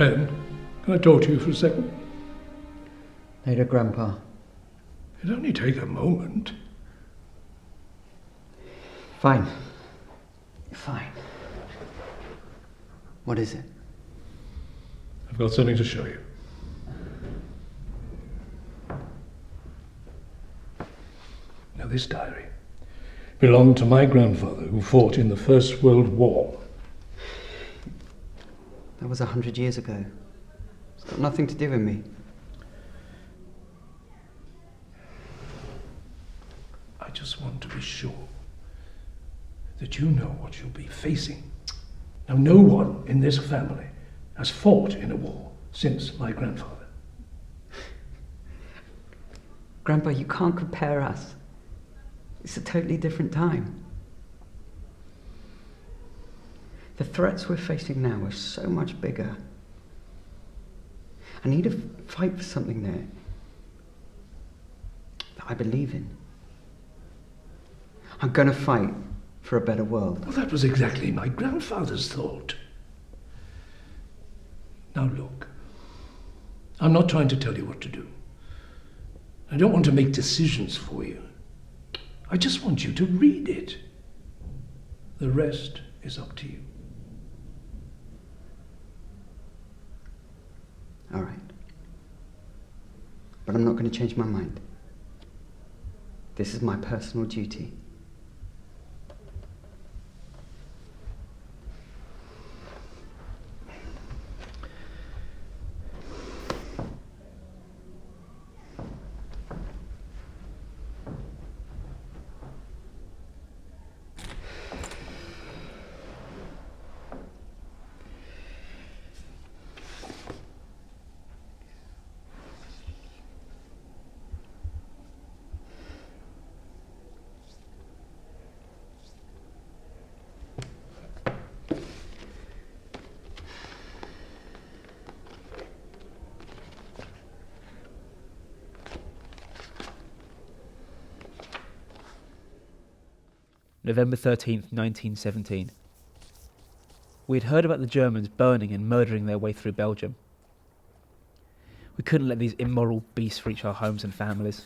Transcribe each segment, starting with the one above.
Ben, can I talk to you for a second? Later, Grandpa. It'll only take a moment. Fine. Fine. What is it? I've got something to show you. Now, this diary belonged to my grandfather, who fought in the First World War. That was 100 years ago. It's got nothing to do with me. I just want to be sure that you know what you'll be facing. Now, no one in this family has fought in a war since my grandfather. Grandpa, you can't compare us. It's a totally different time. The threats we're facing now are so much bigger. I need to fight for something there that I believe in. I'm going to fight for a better world. Well, that was exactly my grandfather's thought. Now look, I'm not trying to tell you what to do. I don't want to make decisions for you. I just want you to read it. The rest is up to you. All right. But I'm not going to change my mind. This is my personal duty. November 13th, 1917. We had heard about the Germans burning and murdering their way through Belgium. We couldn't let these immoral beasts reach our homes and families.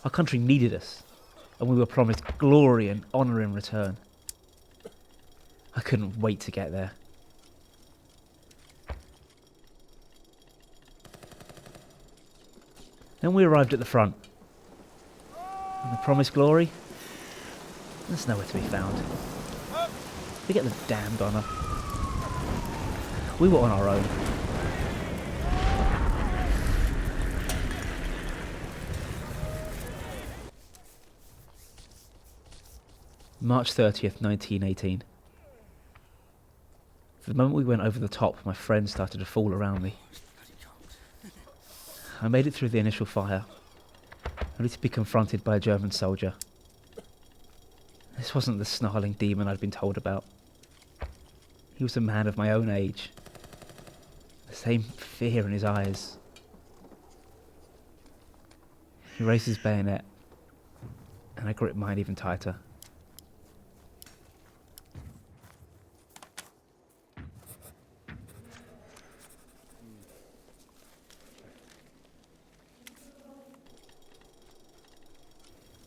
Our country needed us, and we were promised glory and honour in return. I couldn't wait to get there. Then we arrived at the front. And the promised glory? There's nowhere to be found. Forget the damned honour. We were on our own. March 30th, 1918. The moment we went over the top, my friends started to fall around me. I made it through the initial fire, only to be confronted by a German soldier. This wasn't the snarling demon I'd been told about. He was a man of my own age. The same fear in his eyes. He raised his bayonet, and I gripped mine even tighter.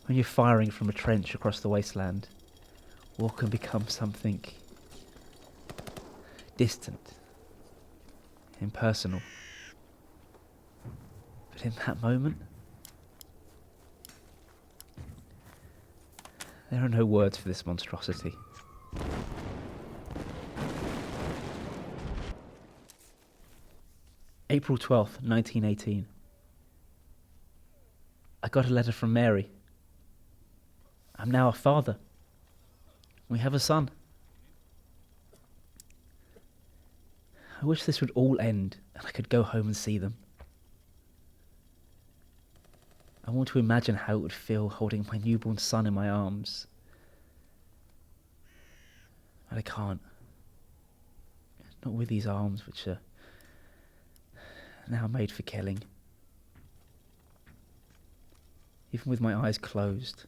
When you're firing from a trench across the wasteland, war can become something distant, impersonal. But in that moment, there are no words for this monstrosity. April 12th, 1918. I got a letter from Mary. I'm now a father. We have a son. I wish this would all end and I could go home and see them. I want to imagine how it would feel holding my newborn son in my arms. But I can't. Not with these arms which are now made for killing. Even with my eyes closed,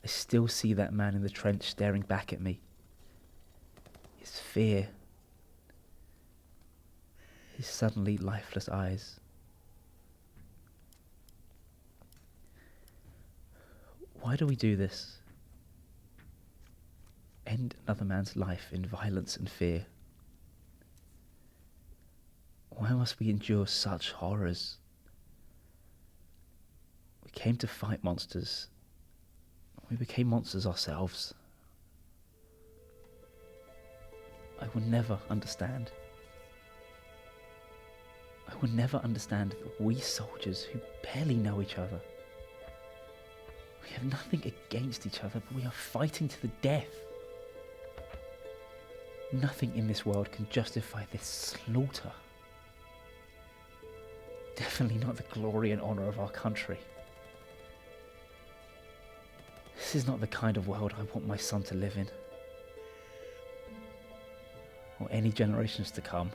I still see that man in the trench staring back at me. His fear, his suddenly lifeless eyes. Why do we do this? End another man's life in violence and fear? Why must we endure such horrors? We came to fight monsters. We became monsters ourselves. I will never understand. I will never understand that we soldiers who barely know each other, we have nothing against each other, but we are fighting to the death. Nothing in this world can justify this slaughter. Definitely not the glory and honour of our country. This is not the kind of world I want my son to live in, or any generations to come.